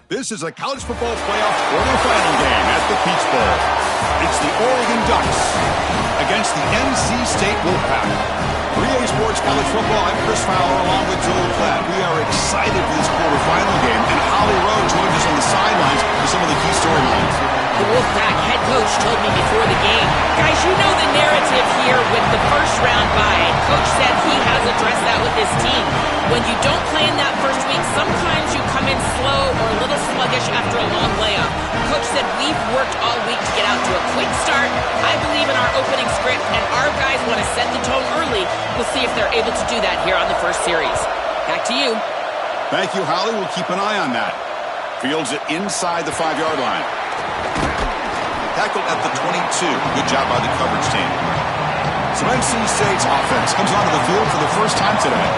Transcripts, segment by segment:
This is a college football playoff quarterfinal game at the Peach Bowl. It's the Oregon Ducks against the NC State Wolfpack. 3A Sports College Football, I'm Chris Fowler along with Joel Platt. We are excited for this quarterfinal game, and Holly Rowe joins us on the sidelines for some of the key storylines. The Wolfpack head coach told me before the game, guys, you know the narrative here with the first round bye. And coach said he has addressed that with his team. When you don't play in that first week, sometimes you come in slow or a little sluggish after a long layoff. Coach said we've worked all week to get out to a quick start. I believe in our opening script, and our guys want to set the tone early. We'll see if they're able to do that here on the first series. Back to you. Thank you, Holly. We'll keep an eye on that. Fields it inside the 5-yard line. Tackled at the 22. Good job by the coverage team. So NC State's offense comes onto the field for the first time today.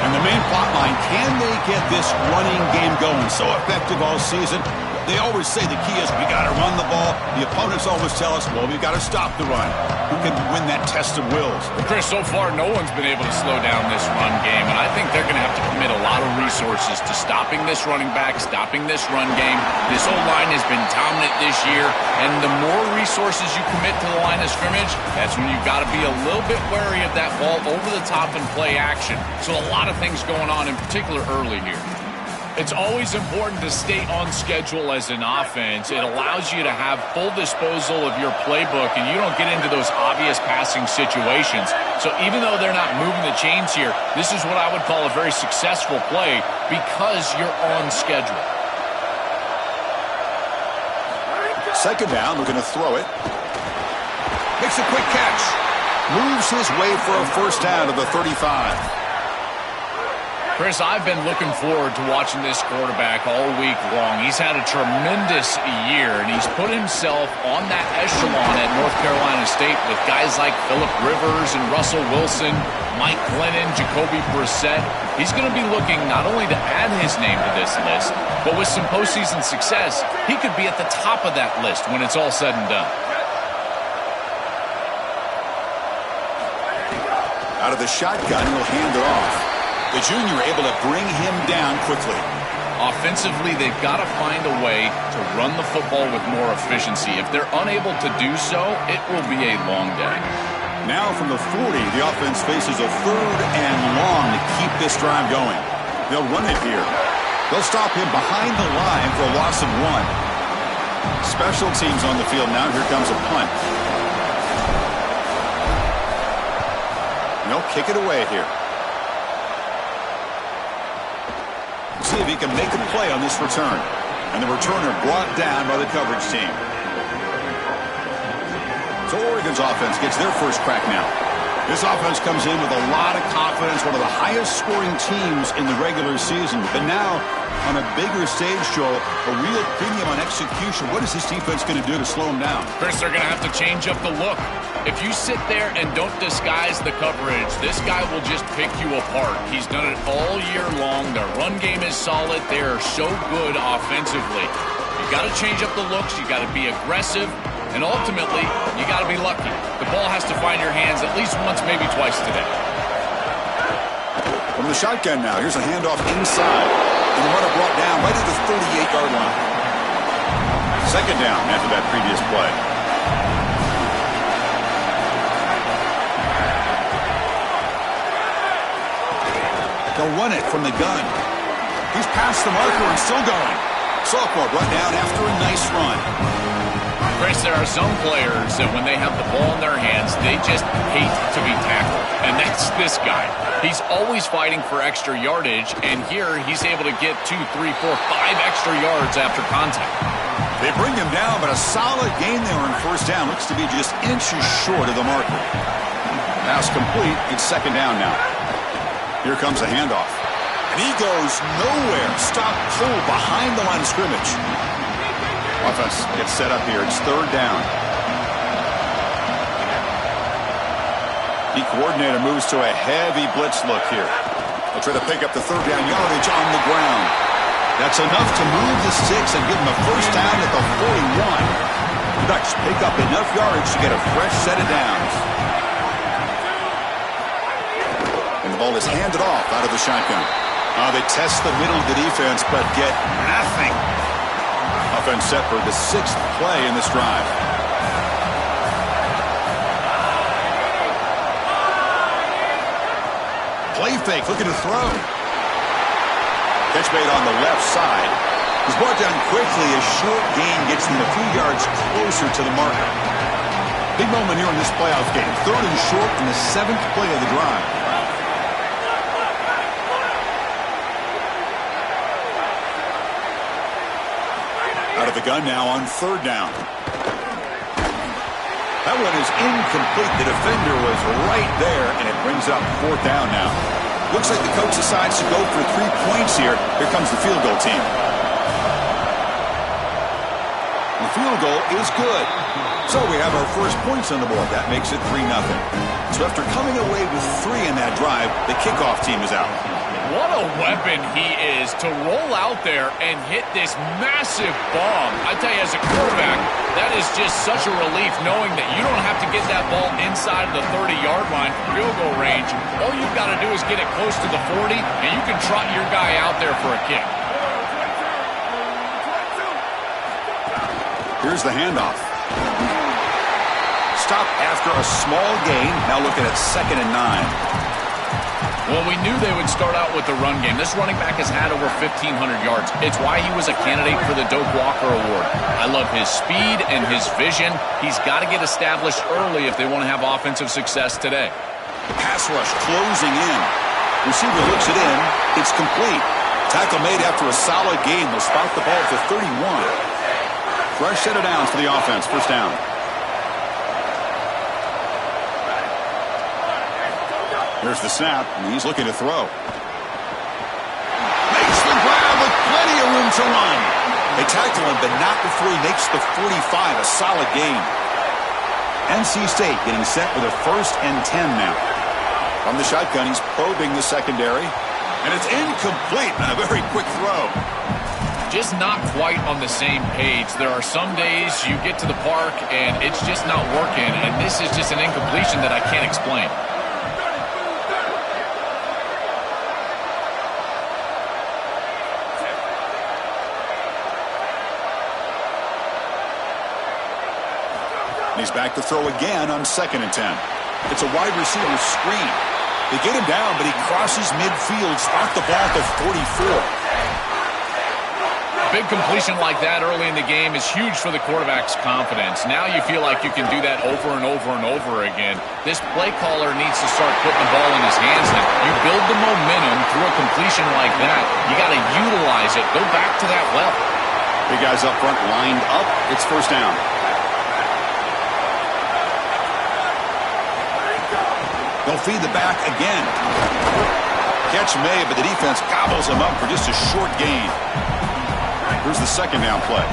And the main plot line, can they get this running game going? So effective all season. They always say the key is we got to run the ball. The opponents always tell us, well, we've got to stop the run. Who can win that test of wills? Well, Chris, so far no one's been able to slow down this run game, and I think they're going to have to commit a lot of resources to stopping this running back, stopping this run game. This O-line has been dominant this year, and the more resources you commit to the line of scrimmage, that's when you've got to be a little bit wary of that ball over the top and play action. So a lot of things going on, in particular early here. It's always important to stay on schedule as an offense. It allows you to have full disposal of your playbook, and you don't get into those obvious passing situations. So even though they're not moving the chains here, this is what I would call a very successful play because you're on schedule. Second down, we're going to throw it. Makes a quick catch. Moves his way for a first down to the 35. Chris, I've been looking forward to watching this quarterback all week long. He's had a tremendous year, and he's put himself on that echelon at North Carolina State with guys like Phillip Rivers and Russell Wilson, Mike Glennon, Jacoby Brissett. He's going to be looking not only to add his name to this list, but with some postseason success, he could be at the top of that list when it's all said and done. Out of the shotgun, he'll hand it off. The junior able to bring him down quickly. Offensively, they've got to find a way to run the football with more efficiency. If they're unable to do so, it will be a long day. Now from the 40, the offense faces a third and long to keep this drive going. They'll run it here. They'll stop him behind the line for a loss of 1. Special teams on the field now. Here comes a punt. They'll kick it away here. See if he can make a play on this return. And the returner brought down by the coverage team. So Oregon's offense gets their first crack now. This offense comes in with a lot of confidence, one of the highest scoring teams in the regular season. But now, on a bigger stage, Joel, a real premium on execution. What is this defense going to do to slow them down? First, they're going to have to change up the look. If you sit there and don't disguise the coverage, this guy will just pick you apart. He's done it all year long. Their run game is solid. They are so good offensively. You got to change up the looks. You got to be aggressive. And ultimately, you got to be lucky. The ball has to find your hands at least once, maybe twice today. From the shotgun now, here's a handoff inside. And the runner brought down right at the 38-yard line. Second down after that previous play. They'll run it from the gun. He's past the marker and still going. Sophomore brought down after a nice run. Chris, there are some players that when they have the ball in their hands, they just hate to be tackled. And that's this guy. He's always fighting for extra yardage, and here he's able to get 2, 3, 4, 5 extra yards after contact. They bring him down, but a solid gain there on first down. Looks to be just inches short of the marker. Pass complete. It's second down now. Here comes a handoff. And he goes nowhere. Stop pull behind the line of scrimmage. Offense gets set up here. It's third down. The coordinator moves to a heavy blitz look here. They'll try to pick up the third down yardage on the ground. That's enough to move the sticks and give them a first down at the 41. The Ducks pick up enough yardage to get a fresh set of downs. And the ball is handed off out of the shotgun. They test the middle of the defense, but get nothing. Offense set for the 6th play in this drive. Play fake, looking to throw. Catch made on the left side. He's brought down quickly. A short gain gets him a few yards closer to the marker. Big moment here in this playoff game. 3rd and short in the 7th play of the drive. Out of the gun now on 3rd down. That one is incomplete. The defender was right there, and it brings up 4th down now. Looks like the coach decides to go for 3 points here. Here comes the field goal team. The field goal is good. So we have our first points on the board. That makes it 3-0. So after coming away with 3 in that drive, the kickoff team is out. What a weapon he is to roll out there and hit this massive bomb. I tell you, as a quarterback, that is just such a relief knowing that you don't have to get that ball inside of the 30-yard line for field goal range. All you've got to do is get it close to the 40, and you can trot your guy out there for a kick. Here's the handoff. Stop after a small gain. Now looking at 2nd and 9. Well, we knew they would start out with the run game. This running back has had over 1,500 yards. It's why he was a candidate for the Doak Walker Award. I love his speed and his vision. He's got to get established early if they want to have offensive success today. Pass rush closing in. Receiver looks it in. It's complete. Tackle made after a solid gain. They'll spot the ball to 31. Fresh set of downs for the offense. 1st down. Here's the snap, and he's looking to throw. Makes the grab with plenty of room to run. They tackle him, but not before he makes the 45, a solid gain. NC State getting set with a 1st and 10 now. From the shotgun, he's probing the secondary, and it's incomplete on a very quick throw. Just not quite on the same page. There are some days you get to the park, and it's just not working, and this is just an incompletion that I can't explain. He's back to throw again on 2nd and 10. It's a wide receiver screen. They get him down, but he crosses midfield, spot the ball at the 44. Big completion like that early in the game is huge for the quarterback's confidence. Now you feel like you can do that over and over and over again. This play caller needs to start putting the ball in his hands now. You build the momentum through a completion like that. You got to utilize it. Go back to that well. Big guys up front lined up. It's 1st down. They'll feed the back again. Catch made, but the defense gobbles him up for just a short gain. Here's the 2nd down play.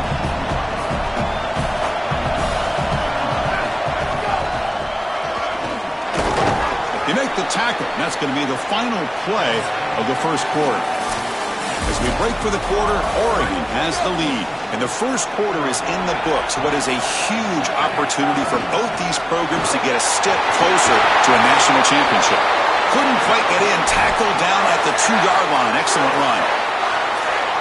They make the tackle, and that's going to be the final play of the 1st quarter. As we break for the quarter, Oregon has the lead, and the 1st quarter is in the books. What is a huge opportunity for both these programs to get a step closer to a national championship. Couldn't quite get in, tackled down at the 2-yard line. Excellent run.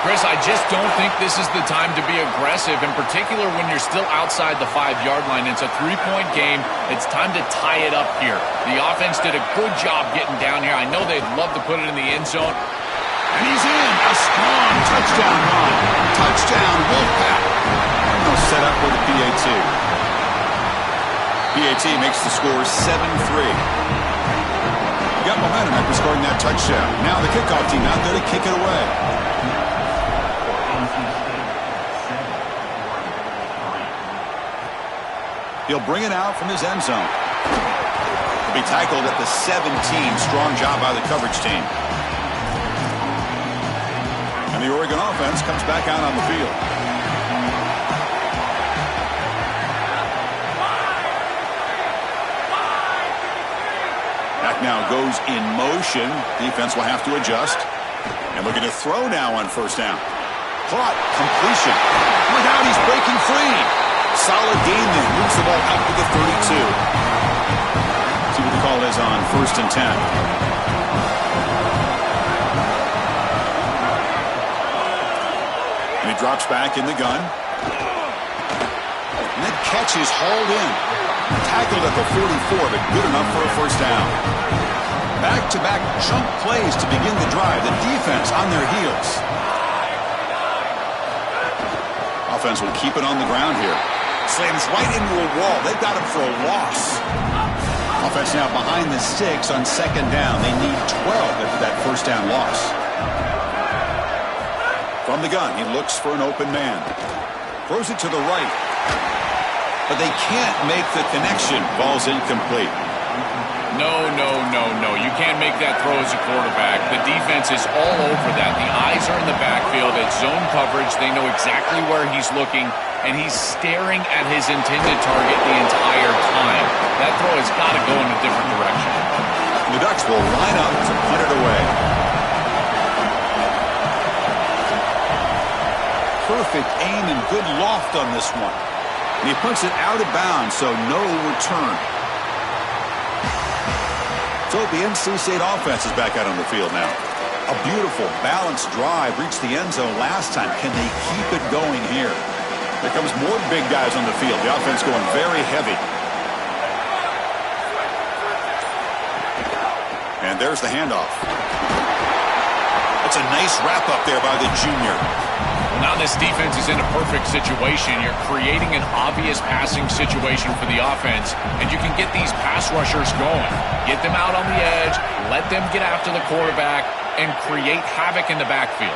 Chris, I just don't think this is the time to be aggressive, in particular when you're still outside the 5-yard line. It's a 3-point game. It's time to tie it up here. The offense did a good job getting down here. I know they'd love to put it in the end zone. And he's in. A strong touchdown run. Touchdown, Wolfpack. And they'll set up with a PAT. PAT makes the score 7-3. Got momentum after scoring that touchdown. Now the kickoff team out there to kick it away. He'll bring it out from his end zone. He'll be tackled at the 17. Strong job by the coverage team. And the Oregon offense comes back out on the field. Back now goes in motion. Defense will have to adjust. And looking to throw now on 1st down. Caught. Completion. Without, he's breaking free. Solid gain then. Moves the ball out to the 32. See what the call is on 1st and 10. drops back in the gun. And that catch is hauled in. Tackled at the 44, but good enough for a first down. Back-to-back chunk plays to begin the drive. The defense on their heels. Offense will keep it on the ground here. Slams right into a wall. They've got him for a loss. Offense now behind the sticks on second down. They need 12 after that first down loss. From the gun, he looks for an open man. Throws it to the right. But they can't make the connection. Ball's incomplete. No. You can't make that throw as a quarterback. The defense is all over that. The eyes are in the backfield. It's zone coverage. They know exactly where he's looking, and he's staring at his intended target the entire time. That throw has got to go in a different direction. The Ducks will line up to punt it away. Perfect aim and good loft on this one. And he punts it out of bounds, so no return. So the NC State offense is back out on the field now. A beautiful, balanced drive reached the end zone last time. Can they keep it going here? There comes more big guys on the field. The offense going very heavy. And there's the handoff. That's a nice wrap up there by the junior. Now this defense is in a perfect situation. You're creating an obvious passing situation for the offense, and you can get these pass rushers going. Get them out on the edge, let them get after the quarterback, and create havoc in the backfield.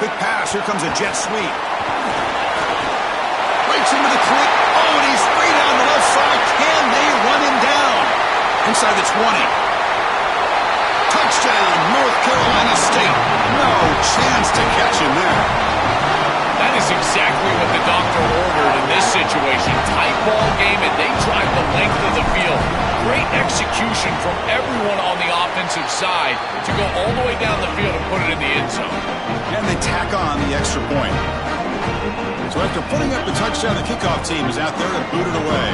Quick pass. Here comes a jet sweep. Breaks into the cleat. Oh, and he's free down the left side. Can they run him down? Inside the 20. Touchdown, North Carolina State. No chance to catch him there. That is exactly what the doctor ordered in this situation. Tight ball game, and they drive the length of the field. Great execution from everyone on the offensive side to go all the way down the field and put it in the end zone. And they tack on the extra point. So after putting up the touchdown, the kickoff team is out there to boot it away.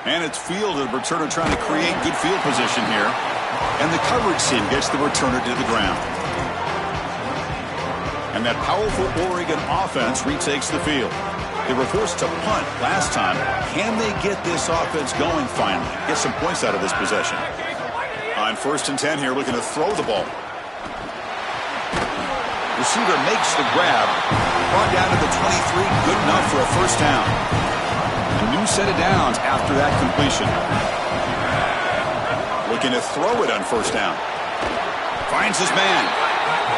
And it's fielded. Returner trying to create good field position here. And the coverage team gets the returner to the ground. And that powerful Oregon offense retakes the field. They were forced to punt last time. Can they get this offense going finally? Get some points out of this possession. On 1st and 10 here, looking to throw the ball. Receiver makes the grab. Brought down to the 23. Good enough for a first down. A new set of downs after that completion. Looking to throw it on first down. Finds his man.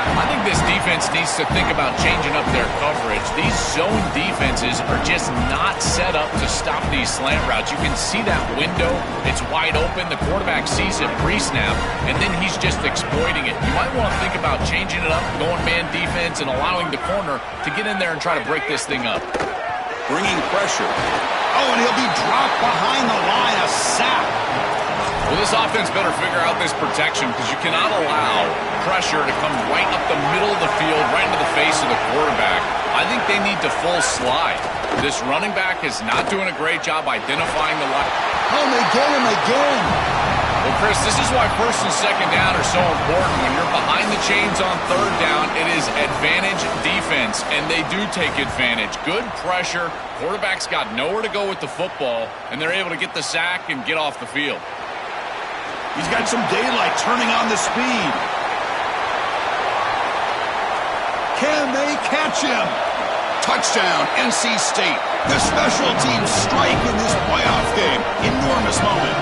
I think this defense needs to think about changing up their coverage. These zone defenses are just not set up to stop these slant routes. You can see that window. It's wide open. The quarterback sees it pre-snap, and then he's just exploiting it. You might want to think about changing it up, going man defense, and allowing the corner to get in there and try to break this thing up. Bringing pressure. Oh, and he'll be dropped behind the line. A sack. Well, this offense better figure out this protection because you cannot allow pressure to come right up the middle of the field, right into the face of the quarterback. I think they need to full slide. This running back is not doing a great job identifying the line. Oh, they get him again. Well, Chris, this is why 1st and 2nd down are so important. When you're behind the chains on 3rd down, it is advantage defense, and they do take advantage. Good pressure. Quarterback's got nowhere to go with the football, and they're able to get the sack and get off the field. He's got some daylight turning on the speed. Can they catch him? Touchdown, NC State. The special teams strike in this playoff game. Enormous moment.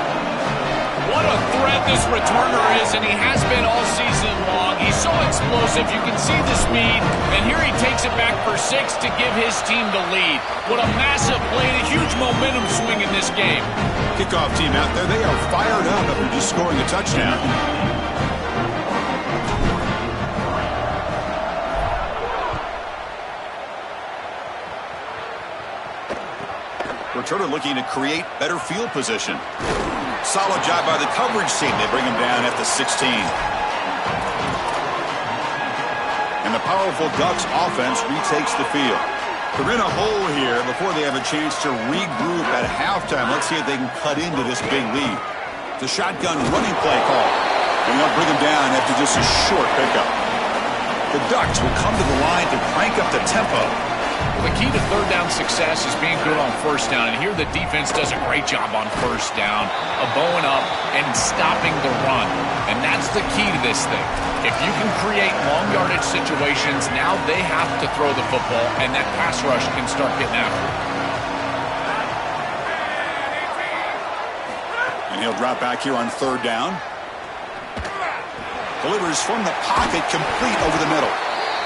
What a threat this returner is, and he has been all season long. He's so explosive. You can see the speed, and here he takes it back for 6 to give his team the lead. What a massive play and a huge momentum swing in this game. Kickoff team out there, they are fired up after just scoring a touchdown. Returner looking to create better field position. Solid job by the coverage team. They bring him down at the 16. And the powerful Ducks offense retakes the field. They're in a hole here before they have a chance to regroup at halftime. Let's see if they can cut into this big lead. The shotgun running play call. And they'll bring him down after just a short pickup. The Ducks will come to the line to crank up the tempo. Well, the key to third down success is being good on first down. And here the defense does a great job on first down of bowing up and stopping the run. And that's the key to this thing. If you can create long yardage situations, now they have to throw the football, and that pass rush can start getting after it. And he'll drop back here on third down. Delivers from the pocket, complete over the middle.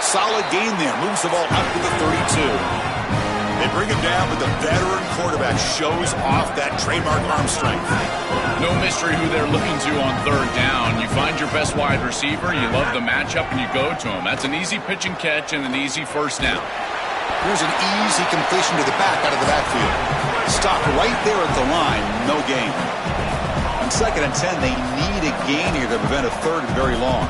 Solid gain there. Moves the ball up to the 32. They bring him down, but the veteran quarterback shows off that trademark arm strength. No mystery who they're looking to on third down. You find your best wide receiver, you love the matchup, and you go to him. That's an easy pitch and catch and an easy first down. Here's an easy completion to the back out of the backfield. Stop right there at the line. No gain. On 2nd and 10, they need a gain here to prevent a third and very long.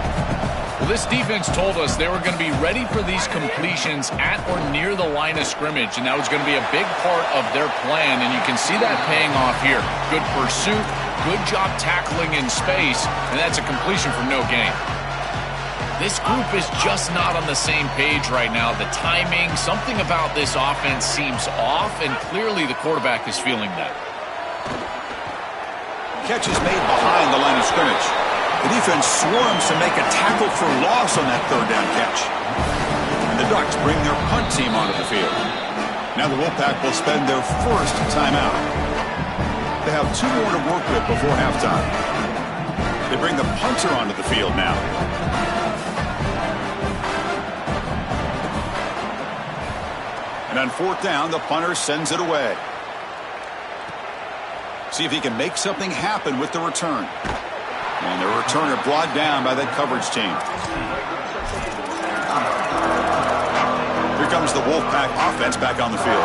Well, this defense told us they were going to be ready for these completions at or near the line of scrimmage, and that was going to be a big part of their plan, and you can see that paying off here. Good pursuit, good job tackling in space, and that's a completion for no gain. This group is just not on the same page right now. The timing, something about this offense seems off, and clearly the quarterback is feeling that. Catch is made behind the line of scrimmage. The defense swarms to make a tackle for loss on that third down catch. And the Ducks bring their punt team onto the field. Now the Wolfpack will spend their first timeout. They have 2 more to work with before halftime. They bring the punter onto the field now. And on 4th down, the punter sends it away. See if he can make something happen with the return. And the returner brought down by that coverage team. Here comes the Wolfpack offense back on the field.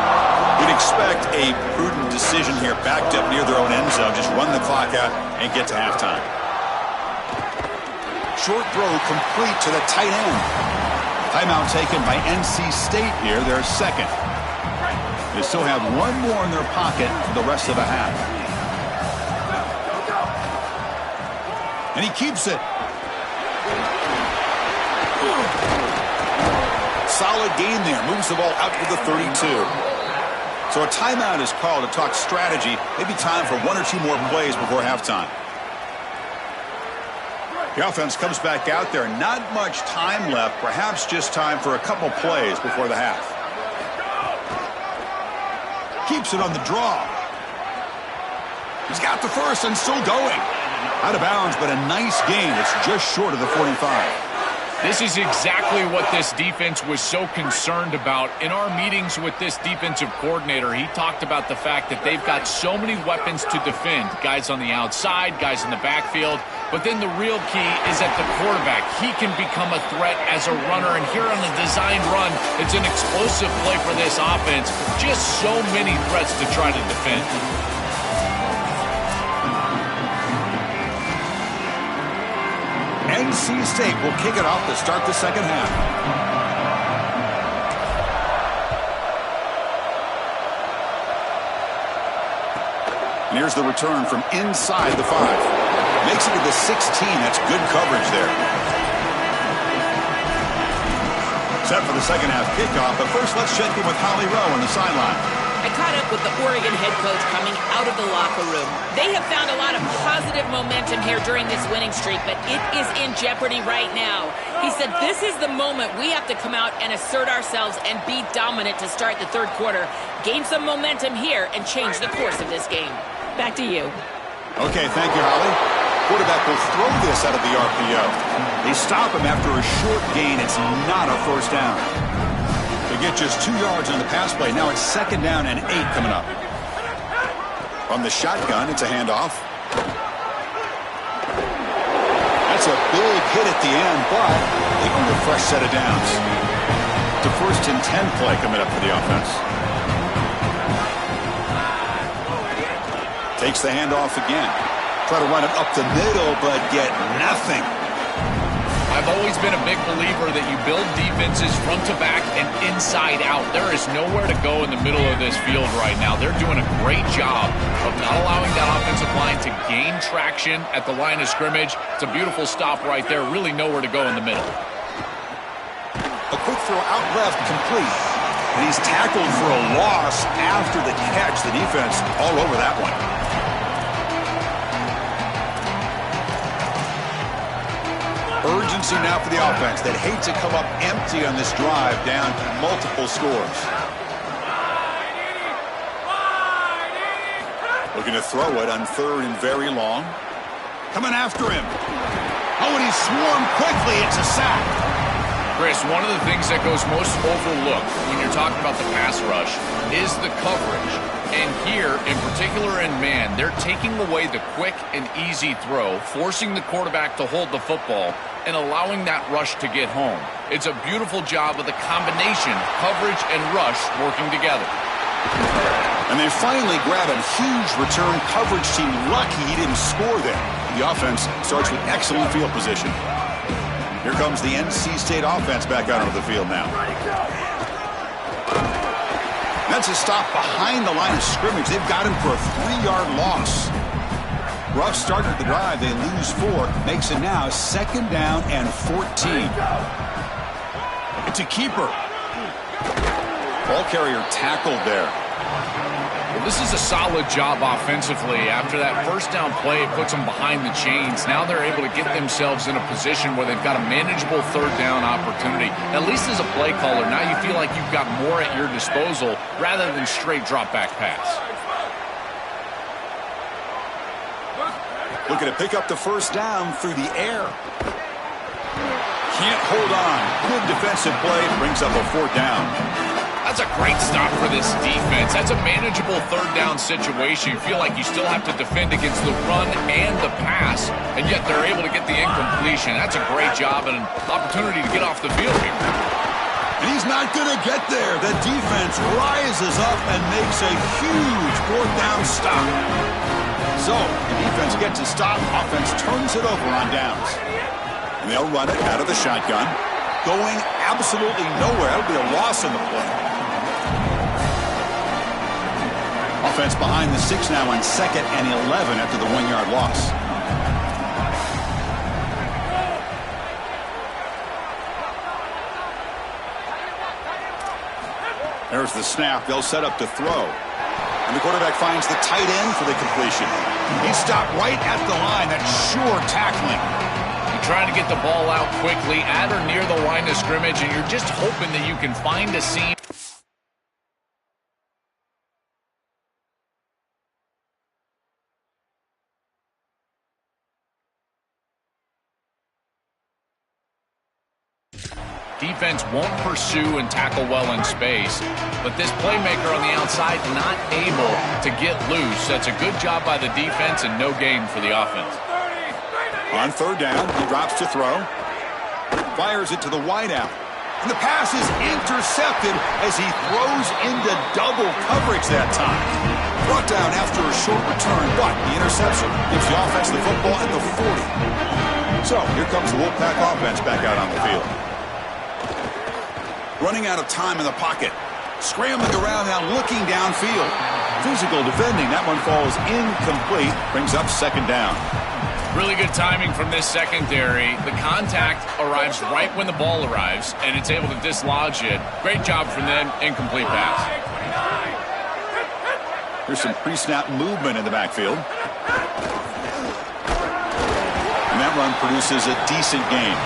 We'd expect a prudent decision here, backed up near their own end zone. Just run the clock out and get to halftime. Short throw complete to the tight end. Timeout taken by NC State here, their second. They still have 1 more in their pocket for the rest of the half. And he keeps it. Solid gain there. Moves the ball out to the 32. So a timeout is called to talk strategy. Maybe time for 1 or 2 more plays before halftime. The offense comes back out there. Not much time left. Perhaps just time for a couple plays before the half. Keeps it on the draw. He's got the first and still going. Out of bounds, but a nice gain. It's just short of the 45. This is exactly what this defense was so concerned about. In our meetings with this defensive coordinator, he talked about the fact that they've got so many weapons to defend. Guys on the outside, guys in the backfield. But then the real key is at the quarterback. He can become a threat as a runner. And here on the designed run, it's an explosive play for this offense. Just so many threats to try to defend. NC State will kick it off to start the second half. And here's the return from inside the 5. Makes it to the 16. That's good coverage there. Set for the second half kickoff, but first let's check in with Holly Rowe on the sideline. I caught up with the Oregon head coach coming out of the locker room. They have found a lot of positive momentum here during this winning streak, but it is in jeopardy right now. He said this is the moment we have to come out and assert ourselves and be dominant to start the third quarter, gain some momentum here, and change the course of this game. Back to you. Okay, thank you, Holly. Quarterback will throw this out of the RPO. They stop him after a short gain. It's not a first down. They get just 2 yards on the pass play. Now it's 2nd down and 8 coming up. From the shotgun, it's a handoff. That's a big hit at the end, but they go to a fresh set of downs. It's a 1st and 10 play coming up for the offense. Takes the handoff again. Try to run it up the middle, but get nothing. I've always been a big believer that you build defenses front to back and inside out. There is nowhere to go in the middle of this field right now. They're doing a great job of not allowing that offensive line to gain traction at the line of scrimmage. It's a beautiful stop right there. Really nowhere to go in the middle. A quick throw out left, complete. And he's tackled for a loss after the catch. The defense all over that one. Urgency now for the offense that hate to come up empty on this drive, down multiple scores. Looking to throw it on 3rd and very long. Coming after him. Oh, and he's swarmed quickly. It's a sack. Chris, one of the things that goes most overlooked when you're talking about the pass rush is the coverage. And here, in particular in man, they're taking away the quick and easy throw, forcing the quarterback to hold the football, and allowing that rush to get home. It's a beautiful job of the combination, coverage and rush working together. And they finally grab a huge return. Coverage team lucky he didn't score there. The offense starts with excellent field position. Here comes the NC State offense back out onto the field now. That's a stop behind the line of scrimmage. They've got him for a 3-yard loss. Rough start to the drive. They lose 4. Makes it now 2nd down and 14. It's a keeper. Ball carrier tackled there. Well, this is a solid job offensively. After that first down play, it puts them behind the chains. Now they're able to get themselves in a position where they've got a manageable 3rd down opportunity. At least as a play caller, now you feel like you've got more at your disposal rather than straight drop back pass. Looking to pick up the first down through the air. Can't hold on. Good defensive play. Brings up a 4th down. That's a great stop for this defense. That's a manageable 3rd down situation. You feel like you still have to defend against the run and the pass, and yet they're able to get the incompletion. That's a great job and an opportunity to get off the field here. And he's not going to get there. The defense rises up and makes a huge 4th down stop. So the defense gets a stop. Offense turns it over on downs. And they'll run it out of the shotgun. Going absolutely nowhere. That'll be a loss in the play. Offense behind the 6 now on 2nd and 11 after the 1-yard loss. There's the snap. They'll set up to throw. And the quarterback finds the tight end for the completion. He stopped right at the line. That's sure tackling. You're trying to get the ball out quickly at or near the line of scrimmage, and you're just hoping that you can find a seam. Defense won't pursue and tackle well in space, but this playmaker on the outside not able to get loose. That's a good job by the defense and no gain for the offense. On 3rd down, he drops to throw. Fires it to the wideout. And the pass is intercepted as he throws into double coverage that time. Brought down after a short return, but the interception gives the offense the football at the 40. So here comes the Wolfpack offense back out on the field. Running out of time in the pocket. Scrambling around now, looking downfield. Physical defending. That one falls incomplete. Brings up 2nd down. Really good timing from this secondary. The contact arrives right when the ball arrives, and it's able to dislodge it. Great job from them. Incomplete pass. There's some pre-snap movement in the backfield. And that run produces a decent gain.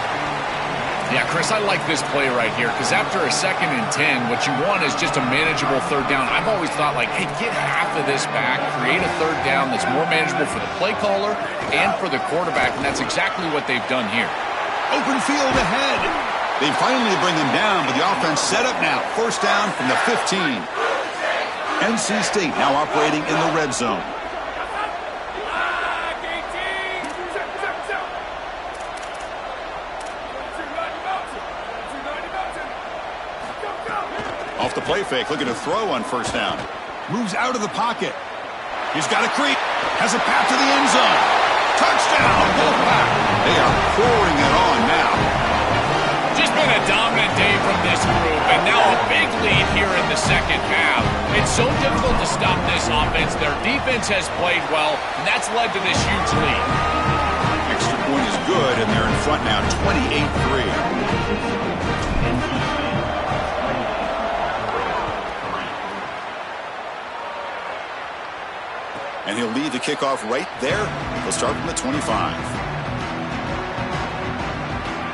Yeah, Chris, I like this play right here because after a 2nd and 10, what you want is just a manageable 3rd down. I've always thought, like, hey, get half of this back, create a 3rd down that's more manageable for the play caller and for the quarterback, and that's exactly what they've done here. Open field ahead. They finally bring him down, but the offense set up now. 1st down from the 15. NC State now operating in the red zone. Off the play fake, looking to throw on 1st down. Moves out of the pocket. He's got a creep. Has a path to the end zone. Touchdown, Wolfpack. They are pouring it on now. Just been a dominant day from this group, and now a big lead here in the second half. It's so difficult to stop this offense. Their defense has played well, and that's led to this huge lead. Extra point is good, and they're in front now, 28-3. And he'll lead the kickoff right there. He'll start from the 25.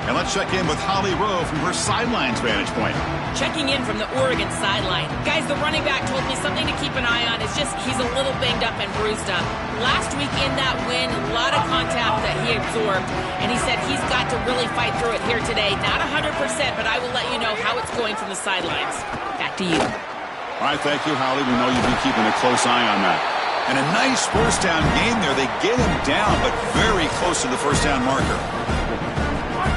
And let's check in with Holly Rowe from her sidelines vantage point. Checking in from the Oregon sideline. Guys, the running back told me something to keep an eye on. It's just he's a little banged up and bruised up. Last week in that win, a lot of contact that he absorbed, and he said he's got to really fight through it here today. Not 100%, but I will let you know how it's going from the sidelines. Back to you. All right, thank you, Holly. We know you've been keeping a close eye on that. And a nice first down game there. They get him down, but very close to the first down marker.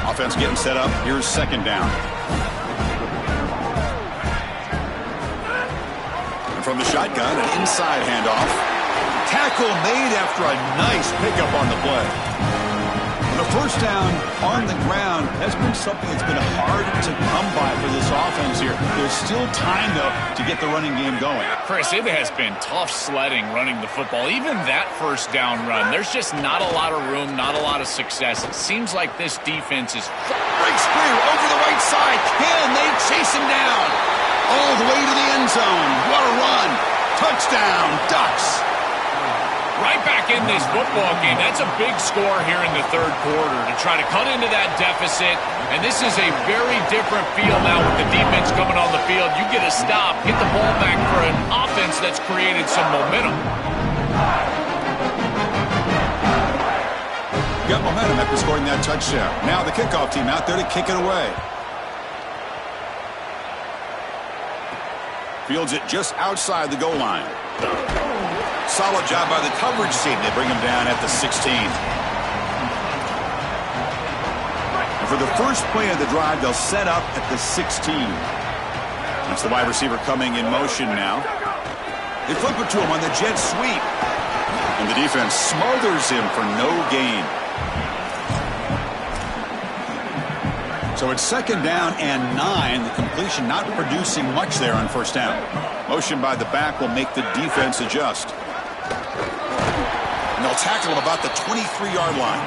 Offense getting set up. Here's second down. And from the shotgun, an inside handoff. Tackle made after a nice pickup on the play. And the first down on the ground has been something that's been hard to come by for this offense here. There's still time, though, to get the running game going. Chris, it has been tough sledding running the football. Even that first down run, there's just not a lot of room, not a lot of success. It seems like this defense is... Breaks clear over the right side. Can they chase him down? All the way to the end zone. What a run. Touchdown, Ducks. Right back in this football game. That's a big score here in the third quarter to try to cut into that deficit. And this is a very different feel now with the defense coming on the field. You get a stop, get the ball back for an offense that's created some momentum. Got momentum after scoring that touchdown. Now the kickoff team out there to kick it away. Fields it just outside the goal line. Solid job by the coverage team. They bring him down at the 16. And for the first play of the drive, they'll set up at the 16. That's the wide receiver coming in motion now. They flip it to him on the jet sweep. And the defense smothers him for no gain. So it's second down and 9. The completion not producing much there on first down. Motion by the back will make the defense adjust. And they'll tackle him about the 23-yard line.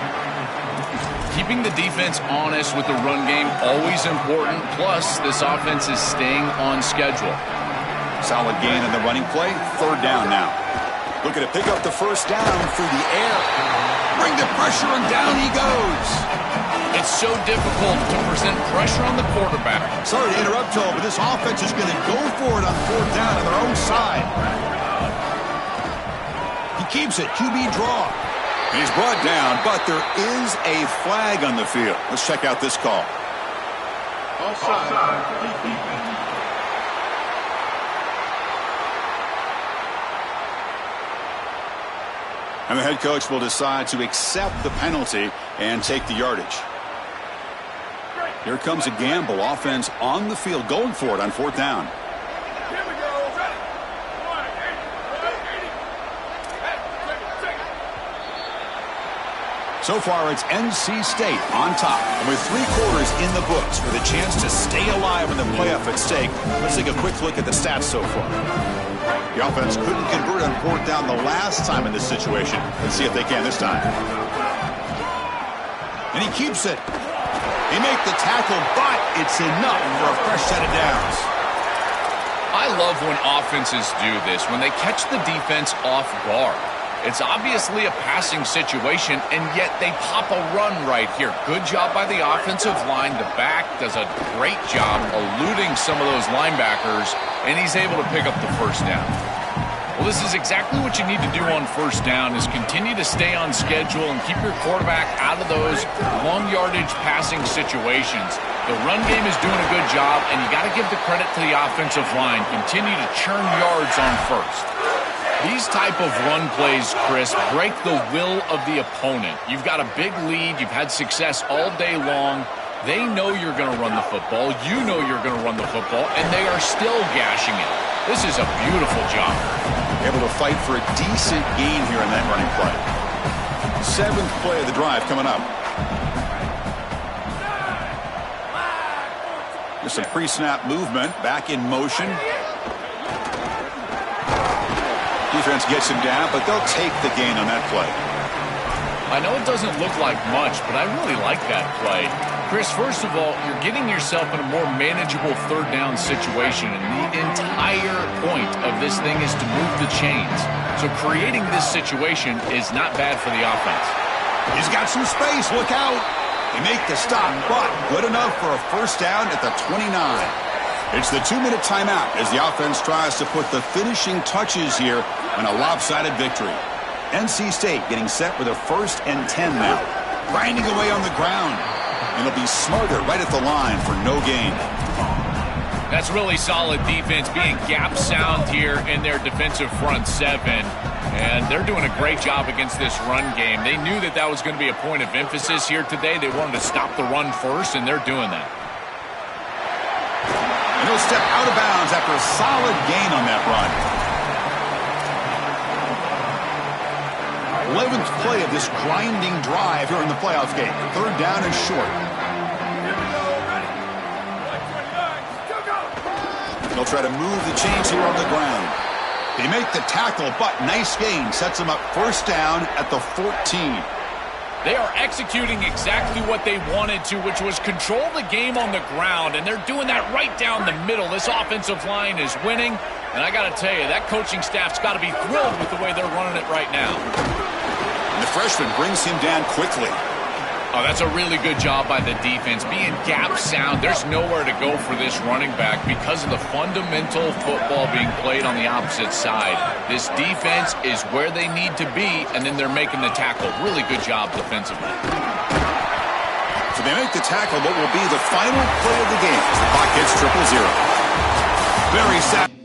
Keeping the defense honest with the run game, always important. Plus, this offense is staying on schedule. Solid gain in the running play. Third down now. Looking to pick up the first down through the air. Bring the pressure, and down he goes. It's so difficult to present pressure on the quarterback. Sorry to interrupt, Joe, but this offense is going to go for it on fourth down on their own side. He keeps it. QB draw. And he's brought down, but there is a flag on the field. Let's check out this call. Offside. And the head coach will decide to accept the penalty and take the yardage. Here comes a gamble. Offense on the field, going for it on fourth down. So far, it's NC State on top. And with 3 quarters in the books with a chance to stay alive in the playoff at stake, let's take a quick look at the stats so far. The offense couldn't convert on fourth down the last time in this situation. Let's see if they can this time. And he keeps it. He makes the tackle, but it's enough for a fresh set of downs. I love when offenses do this, when they catch the defense off guard. It's obviously a passing situation, and yet they pop a run right here. Good job by the offensive line. The back does a great job eluding some of those linebackers, and he's able to pick up the first down. Well, this is exactly what you need to do on first down, is continue to stay on schedule and keep your quarterback out of those long yardage passing situations. The run game is doing a good job, and you got to give the credit to the offensive line. Continue to churn yards on first. These type of run plays, Chris, break the will of the opponent. You've got a big lead. You've had success all day long. They know you're going to run the football. You know you're going to run the football, and they are still gashing it. This is a beautiful job. Able to fight for a decent gain here in that running play. 7th play of the drive coming up. Some pre-snap movement, back in motion. Defense gets him down, but they'll take the gain on that play. I know it doesn't look like much, but I really like that play. Chris, first of all, you're getting yourself in a more manageable third down situation, and the entire point of this thing is to move the chains. So creating this situation is not bad for the offense. He's got some space. Look out. They make the stop, but good enough for a first down at the 29. It's the 2-minute timeout as the offense tries to put the finishing touches here on a lopsided victory. NC State getting set with a 1st and 10 now. Grinding away on the ground. And it'll be Smarter right at the line for no gain. That's really solid defense, being gap sound here in their defensive front 7. And they're doing a great job against this run game. They knew that that was going to be a point of emphasis here today. They wanted to stop the run first, and they're doing that. And he'll step out of bounds after a solid gain on that run. 11th play of this grinding drive here in the playoff game. 3rd down and short. They'll try to move the chains here on the ground. They make the tackle, but nice gain. Sets them up 1st down at the 14. They are executing exactly what they wanted to, which was control the game on the ground, and they're doing that right down the middle. This offensive line is winning, and I got to tell you, that coaching staff's got to be thrilled with the way they're running it right now. And the freshman brings him down quickly. Oh, that's a really good job by the defense. Being gap sound, there's nowhere to go for this running back because of the fundamental football being played on the opposite side. This defense is where they need to be, and then they're making the tackle. Really good job defensively. So they make the tackle, what will be the final play of the game as the clock hits 0-0. Very sad.